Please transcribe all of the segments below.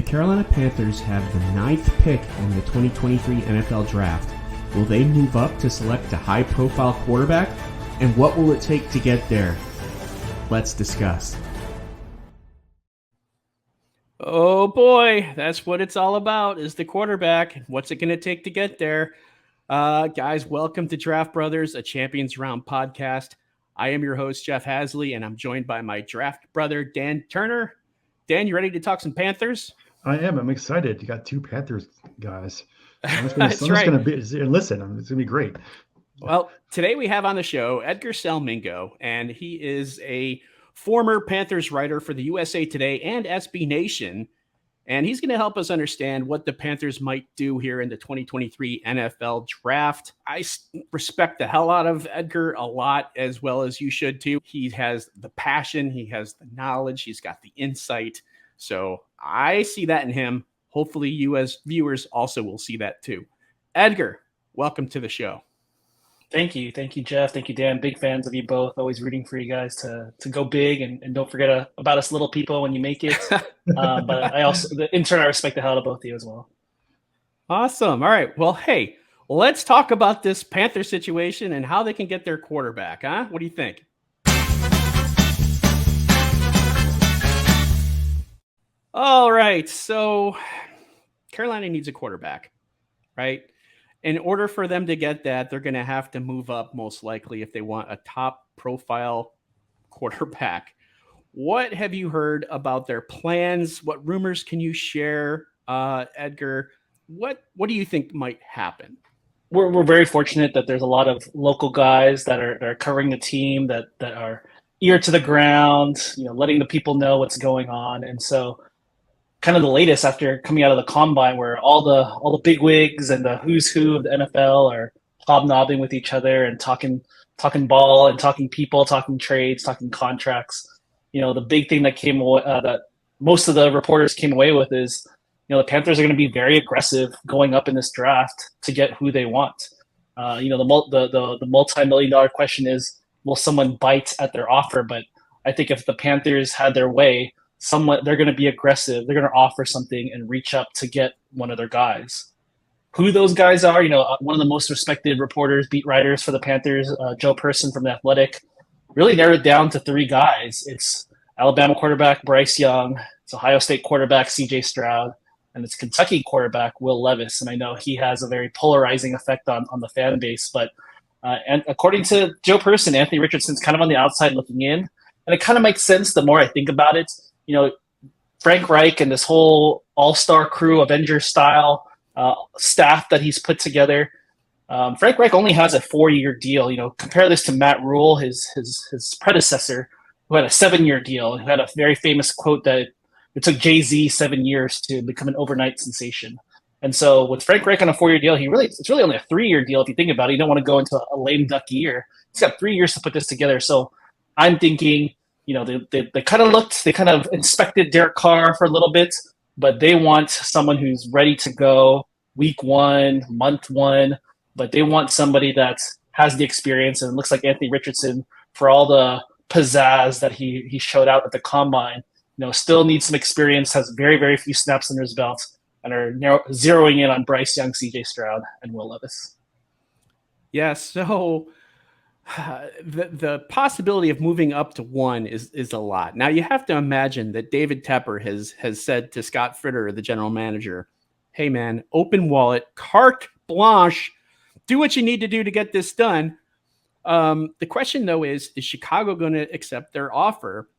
The Carolina Panthers have the 9th pick in the 2023 NFL Draft. Will they move up to select a high-profile quarterback? And what will it take to get there? Let's discuss. Oh boy, that's what it's all about, is the quarterback. What's it going to take to get there? Guys, welcome to Draft Brothers, a Champions Round podcast. I am your host, Jeff Hasley, and I'm joined by my draft brother, Dan Turner. Dan, you ready to talk some Panthers? I am. I'm excited. You got two Panthers guys. That's right. Listen, it's going to be great. Well, today we have on the show Edgar Selmingo, and he is a former Panthers writer for the USA Today and SB Nation. And he's going to help us understand what the Panthers might do here in the 2023 NFL Draft. I respect the hell out of Edgar a lot, as well as you should too. He has the passion, he has the knowledge, he's got the insight. So I see that in him. Hopefully you as viewers also will see that too. Edgar, welcome to the show. Thank you, Jeff. Thank you, Dan. Big fans of you both. Always rooting for you guys to go big, and don't forget about us little people when you make it. But I also, in turn, I respect the hell out of both of you as well. Awesome. All right. Well, hey, let's talk about this Panther situation and how they can get their quarterback. Huh? What do you think? All right. So Carolina needs a quarterback, right? In order for them to get that, they're going to have to move up most likely if they want a top profile quarterback. What have you heard about their plans? What rumors can you share, Edgar? What do you think might happen? We're very fortunate that there's a lot of local guys that are covering the team that are ear to the ground, letting the people know what's going on. And so kind of the latest after coming out of the combine, where all the big wigs and the who's who of the NFL are hobnobbing with each other and talking ball and talking people, talking trades, talking contracts. The big thing that came that most of the reporters came away with is, the Panthers are going to be very aggressive going up in this draft to get who they want. The multi-million-dollar question is, will someone bite at their offer? But I think if the Panthers had their way, they're going to be aggressive. They're going to offer something and reach up to get one of their guys. Who those guys are, one of the most respected reporters, beat writers for the Panthers, Joe Person from The Athletic, really narrowed down to three guys. It's Alabama quarterback Bryce Young, it's Ohio State quarterback CJ Stroud, and it's Kentucky quarterback Will Levis. And I know he has a very polarizing effect on the fan base. But and according to Joe Person, Anthony Richardson's kind of on the outside looking in. And it kind of makes sense the more I think about it. Frank Reich and this whole all-star crew, Avengers-style staff that he's put together. Frank Reich only has a 4-year deal. Compare this to Matt Rule, his predecessor, who had a 7-year deal, who had a very famous quote that it took Jay-Z 7 years to become an overnight sensation. And so with Frank Reich on a 4-year deal, it's really only a 3-year deal if you think about it. You don't want to go into a lame duck year. He's got 3 years to put this together. So I'm thinking, they kind of inspected Derek Carr for a little bit, but they want someone who's ready to go week 1, month 1, but they want somebody that has the experience. And it looks like Anthony Richardson, for all the pizzazz that he showed out at the combine, still needs some experience, has very, very few snaps under his belt, and are zeroing in on Bryce Young, CJ Stroud, and Will Levis. Yeah, so the possibility of moving up to 1 is a lot. Now you have to imagine that David Tepper has said to Scott Fritter, the general manager, hey man, open wallet, carte blanche, do what you need to do to get this done. The question though is Chicago going to accept their offer?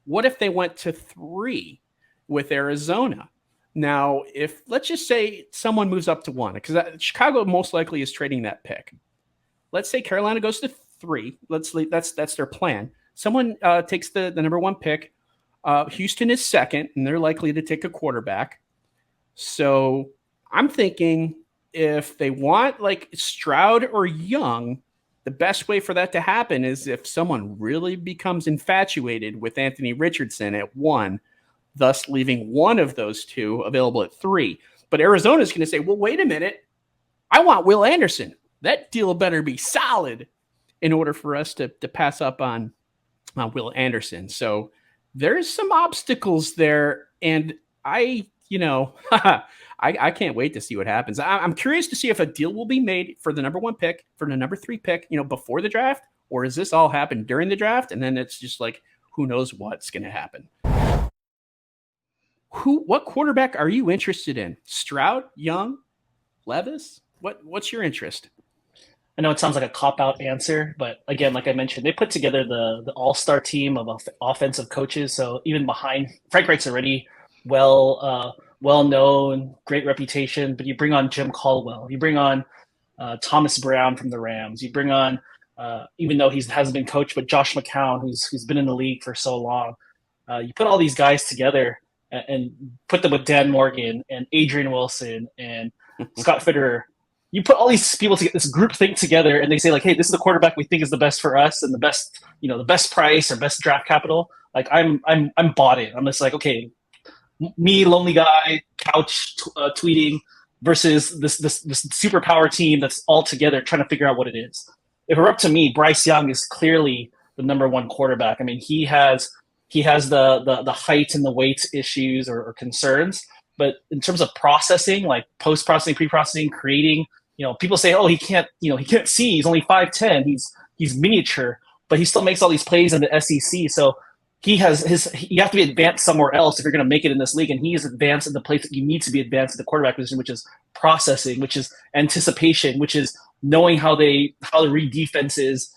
What if they went to 3 with Arizona? Now, if let's just say someone moves up to 1, because Chicago most likely is trading that pick. Let's say Carolina goes to 3. That's their plan. Someone takes the number 1 pick. Houston is 2nd, and they're likely to take a quarterback. So I'm thinking if they want like Stroud or Young, the best way for that to happen is if someone really becomes infatuated with Anthony Richardson at 1, thus leaving one of those two available at 3. But Arizona's going to say, well, wait a minute. I want Will Anderson. That deal better be solid in order for us to pass up on Will Anderson. So there's some obstacles there. And I can't wait to see what happens. I'm curious to see if a deal will be made for the number 1 pick, for the number 3 pick, before the draft, or does this all happen during the draft? And then it's just like, who knows what's going to happen. What quarterback are you interested in? Stroud, Young, Levis? What's your interest? I know it sounds like a cop-out answer, but again, like I mentioned, they put together the all-star team of offensive coaches. So even behind Frank Reich's already well-known, great reputation, but you bring on Jim Caldwell, you bring on Thomas Brown from the Rams, you bring on even though he hasn't been coached, but Josh McCown, who's been in the league for so long. You put all these guys together and put them with Dan Morgan and Adrian Wilson and Scott Fitterer. You put all these people to get this group think together, and they say like, "Hey, this is the quarterback we think is the best for us and the best price or best draft capital." Like I'm bought in. I'm just like, okay, me, lonely guy, couch tweeting versus this superpower team that's all together trying to figure out what it is. If it were up to me, Bryce Young is clearly the number 1 quarterback. I mean, he has the height and the weight issues or concerns, but in terms of processing, like post-processing, pre-processing, creating, people say, oh, he can't see. He's only 5'10". He's miniature, but he still makes all these plays in the SEC. So you have to be advanced somewhere else if you're going to make it in this league. And he is advanced in the place that you need to be advanced at the quarterback position, which is processing, which is anticipation, which is knowing how to read defenses,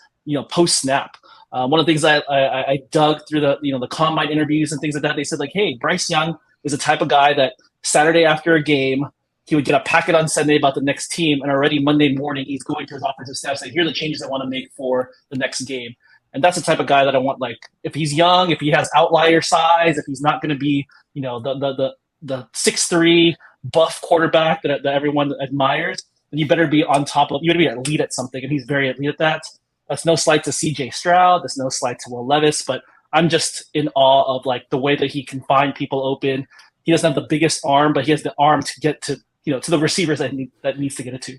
post snap. One of the things I dug through the combine interviews and things like that, they said like, hey, Bryce Young is the type of guy that Saturday after a game, he would get a packet on Sunday about the next team, and already Monday morning he's going to his offensive staff saying, here are the changes I want to make for the next game. And that's the type of guy that I want. Like, if he's young, if he has outlier size, if he's not going to be, the 6'3" buff quarterback that everyone admires, then you better be on top of. You better be elite at something, and he's very elite at that. That's no slight to C.J. Stroud. That's no slight to Will Levis, but I'm just in awe of like the way that he can find people open. He doesn't have the biggest arm, but he has the arm to get to to the receivers that needs to get it to.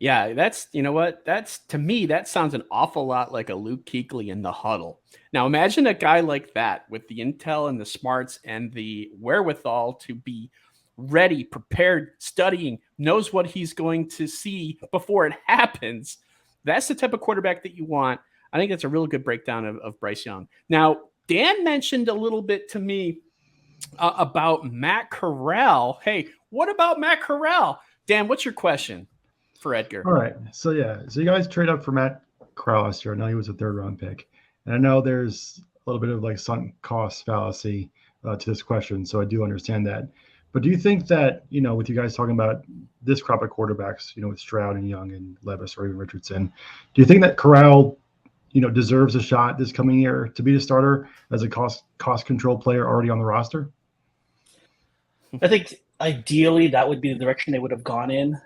Yeah, that's to me, that sounds an awful lot like a Luke Kuechly in the huddle. Now imagine a guy like that with the intel and the smarts and the wherewithal to be ready, prepared, studying, knows what he's going to see before it happens. That's the type of quarterback that you want. I think that's a real good breakdown of Bryce Young. Now, Dan mentioned a little bit to me about Matt Corral. Hey, what about Matt Corral? Dan, what's your question for Edgar? All right. So you guys trade up for Matt Corral last year. I know he was a 3rd-round pick. And I know there's a little bit of like sunk cost fallacy to this question, so I do understand that. But do you think that, with you guys talking about this crop of quarterbacks, with Stroud and Young and Levis or even Richardson, do you think that Corral, deserves a shot this coming year to be the starter as a cost control player already on the roster? I think ideally that would be the direction they would have gone in.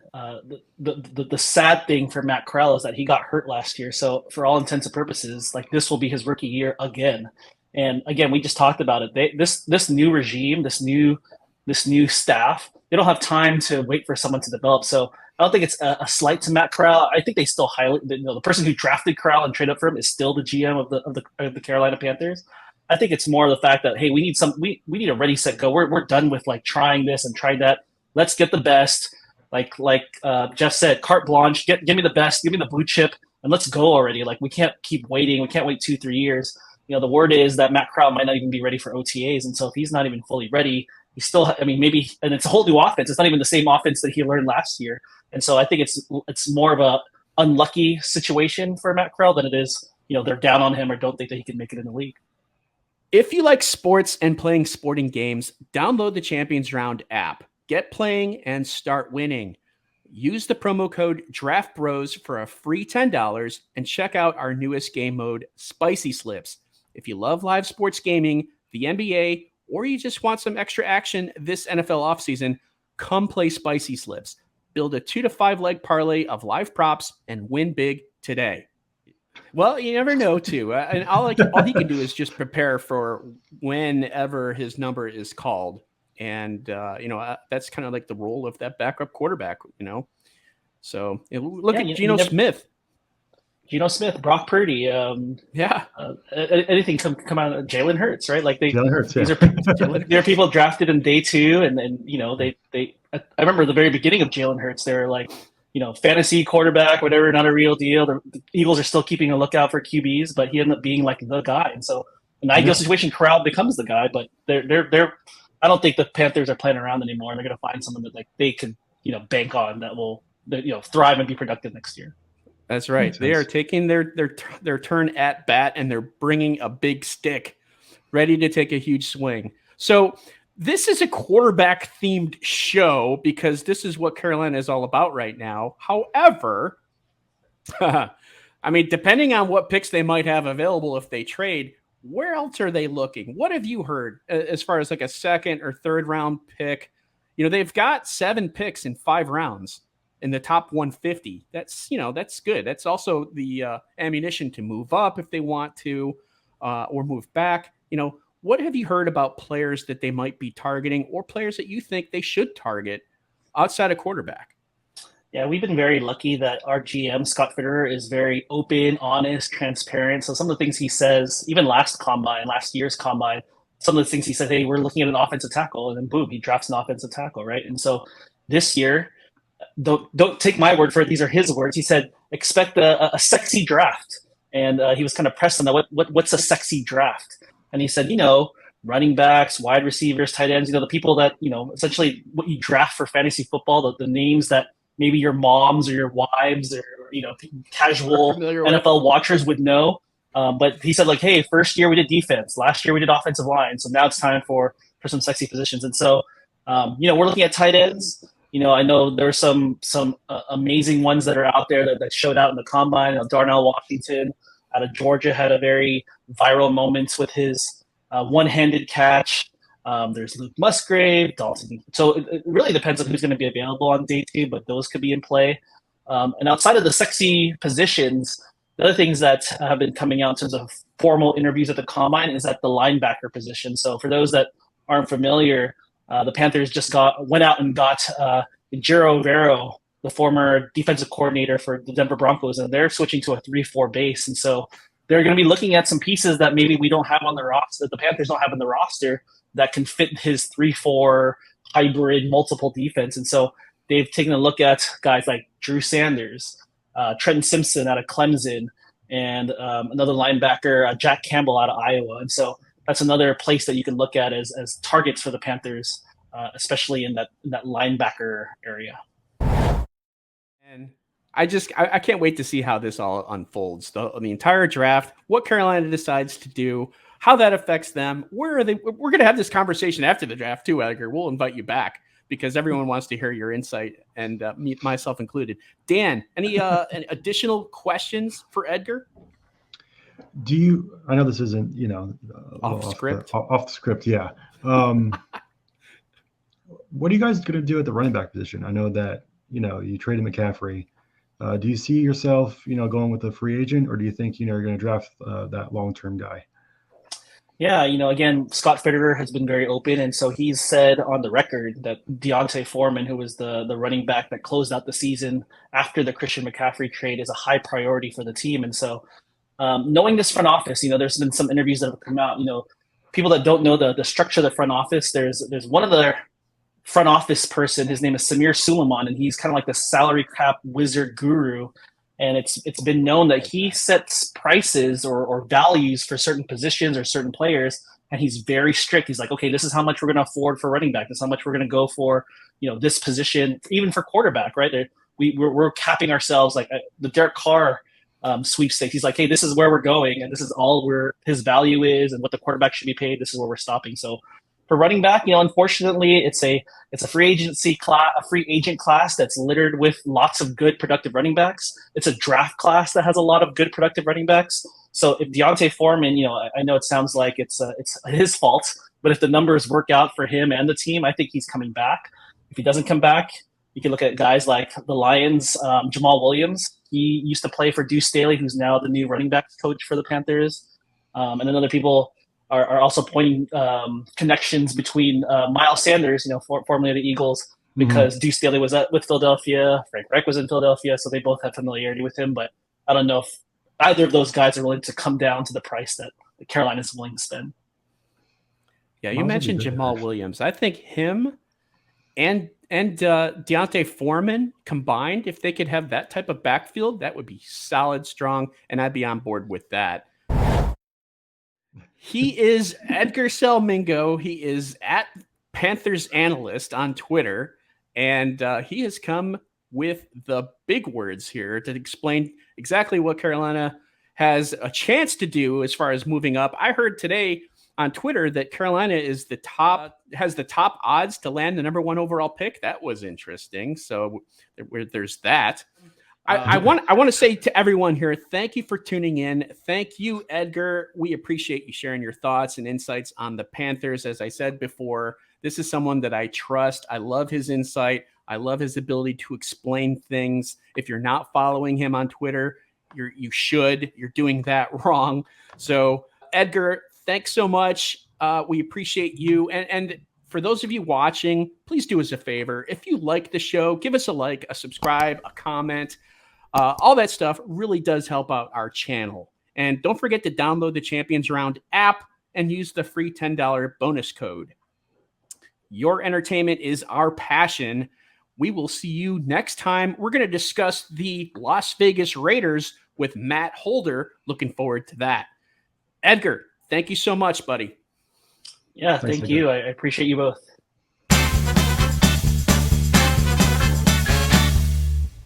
The sad thing for Matt Corral is that he got hurt last year. So for all intents and purposes, like this will be his rookie year again. And again, we just talked about it. This new regime, this new staff, they don't have time to wait for someone to develop. So I don't think it's a slight to Matt Corral. I think they still highlight the person who drafted Corral and traded up for him is still the GM of the Carolina Panthers. I think it's more the fact that, hey, we need a ready, set, go. We're done with like trying this and trying that. Let's get the best. Like Jeff said, carte blanche. Give me the best. Give me the blue chip, and let's go already. Like we can't keep waiting. We can't wait 2-3 years. The word is that Matt Corral might not even be ready for OTAs, and so if he's not even fully ready, he's still. I mean, maybe, and it's a whole new offense. It's not even the same offense that he learned last year, and so I think it's more of a unlucky situation for Matt Corral than it is. They're down on him or don't think that he can make it in the league. If you like sports and playing sporting games, download the Champions Round app. Get playing and start winning. Use the promo code DRAFTBROS for a free $10 and check out our newest game mode, Spicy Slips. If you love live sports gaming, the NBA, or you just want some extra action this NFL offseason, come play Spicy Slips. Build a 2 to 5 leg parlay of live props and win big today. Well, you never know, too. And all he can do is just prepare for whenever his number is called. And, that's kind of like the role of that backup quarterback, So look at Geno Smith. Geno Smith, Brock Purdy, Yeah. anything come out of Jalen Hurts, right? Like Jalen Hurts, these yeah. there are people drafted in day 2, and I remember the very beginning of Jalen Hurts, they were like, fantasy quarterback, whatever, not a real deal. The Eagles are still keeping a lookout for QBs, but he ended up being like the guy. And so, in an ideal situation, Corral becomes the guy. But they're I don't think the Panthers are playing around anymore. And they're going to find someone that like they can bank on that will thrive and be productive next year. That's right. They are taking their turn at bat, and they're bringing a big stick, ready to take a huge swing. So this is a quarterback-themed show because this is what Carolina is all about right now. However, I mean, depending on what picks they might have available if they trade, where else are they looking? What have you heard as far as like a second or third round pick? They've got 7 picks in 5 rounds in the top 150. That's good. That's also the ammunition to move up if they want to, or move back. What have you heard about players that they might be targeting, or players that you think they should target outside of quarterback? Yeah, we've been very lucky that our GM, Scott Fitterer, is very open, honest, transparent. So some of the things he says, even last year's combine, some of the things he said, hey, we're looking at an offensive tackle, and then boom, he drafts an offensive tackle, right? And so this year, don't take my word for it. These are his words. He said, expect a sexy draft. And he was kind of pressed on that. What's a sexy draft? And he said, running backs, wide receivers, tight ends, the people that, essentially what you draft for fantasy football, the names that maybe your moms or your wives or, casual NFL watchers would know. But he said, like, hey, first year we did defense. Last year we did offensive line. So now it's time for some sexy positions. And so, we're looking at tight ends. I know there's some amazing ones that are out there that showed out in the combine. Darnell Washington out of Georgia had a very viral moment with his one-handed catch. There's Luke Musgrave, Dalton. So it really depends on who's going to be available on day 2, but those could be in play. And outside of the sexy positions, the other things that have been coming out in terms of formal interviews at the combine is at the linebacker position. So for those that aren't familiar, the Panthers just went out and got Jero Vero, the former defensive coordinator for the Denver Broncos, and they're switching to a 3-4 base. And so they're going to be looking at some pieces that maybe we don't have on the roster, that the Panthers don't have in the roster, that can fit his 3-4 hybrid multiple defense. And so they've taken a look at guys like Drew Sanders, Trenton Simpson out of Clemson, and another linebacker, Jack Campbell out of Iowa. And so that's another place that you can look at as targets for the Panthers, especially in that linebacker area. And I can't wait to see how this all unfolds. The entire draft, what Carolina decides to do, how that affects them. Where are they? We're going to have this conversation after the draft too, Edgar. We'll invite you back because everyone wants to hear your insight, and myself included. Dan, any additional questions for Edgar? I know this isn't, off the script. Yeah. What are you guys going to do at the running back position? I know that, you traded McCaffrey. Do you see yourself, going with a free agent, or do you think, you're going to draft that long-term guy? Yeah, again, Scott Fitterer has been very open, and so he's said on the record that Deontay Foreman, who was the running back that closed out the season after the Christian McCaffrey trade, is a high priority for the team. And so knowing this front office, there's been some interviews that have come out, people that don't know the structure of the front office, there's one of the front office person, his name is Samir Suleiman, and he's kind of like the salary cap wizard guru. And it's been known that he sets prices or values for certain positions or certain players, and he's very strict. He's like, okay, this is how much we're going to afford for running back. This is how much we're going to go for, this position, even for quarterback, right? We're capping ourselves, like the Derek Carr sweepstakes. He's like, hey, this is where we're going, and this is all where his value is, and what the quarterback should be paid. This is where we're stopping. So for running back, unfortunately, it's a free agent class that's littered with lots of good productive running backs. It's a draft class that has a lot of good productive running backs. So if Deontay Foreman, I know it sounds like it's his fault, but if the numbers work out for him and the team, I think he's coming back. If he doesn't come back, you can look at guys like the Lions, Jamal Williams. He used to play for Deuce Staley, who's now the new running backs coach for the Panthers. And then other people are also pointing connections between Miles Sanders, formerly of the Eagles, because Deuce Staley was with Philadelphia, Frank Reich was in Philadelphia, so they both have familiarity with him. But I don't know if either of those guys are willing to come down to the price that Carolina is willing to spend. Yeah, you mentioned Jamal Williams. I think him and Deontay Foreman combined, if they could have that type of backfield, that would be solid, strong, and I'd be on board with that. He is Edgar Selmingo. He is at Panthers Analyst on Twitter, and he has come with the big words here to explain exactly what Carolina has a chance to do as far as moving up. I heard today on Twitter that Carolina is has the top odds to land the number 1 overall pick. That was interesting. So there's that. I want to say to everyone here, thank you for tuning in. Thank you, Edgar. We appreciate you sharing your thoughts and insights on the Panthers. As I said before, this is someone that I trust. I love his insight. I love his ability to explain things. If you're not following him on Twitter, you should. You're doing that wrong. So, Edgar, thanks so much. We appreciate you. And for those of you watching, please do us a favor. If you like the show, give us a like, a subscribe, a comment. All that stuff really does help out our channel. And don't forget to download the Champions Round app and use the free $10 bonus code. Your entertainment is our passion. We will see you next time. We're going to discuss the Las Vegas Raiders with Matt Holder. Looking forward to that. Edgar, thank you so much, buddy. Yeah, thank you. I appreciate you both.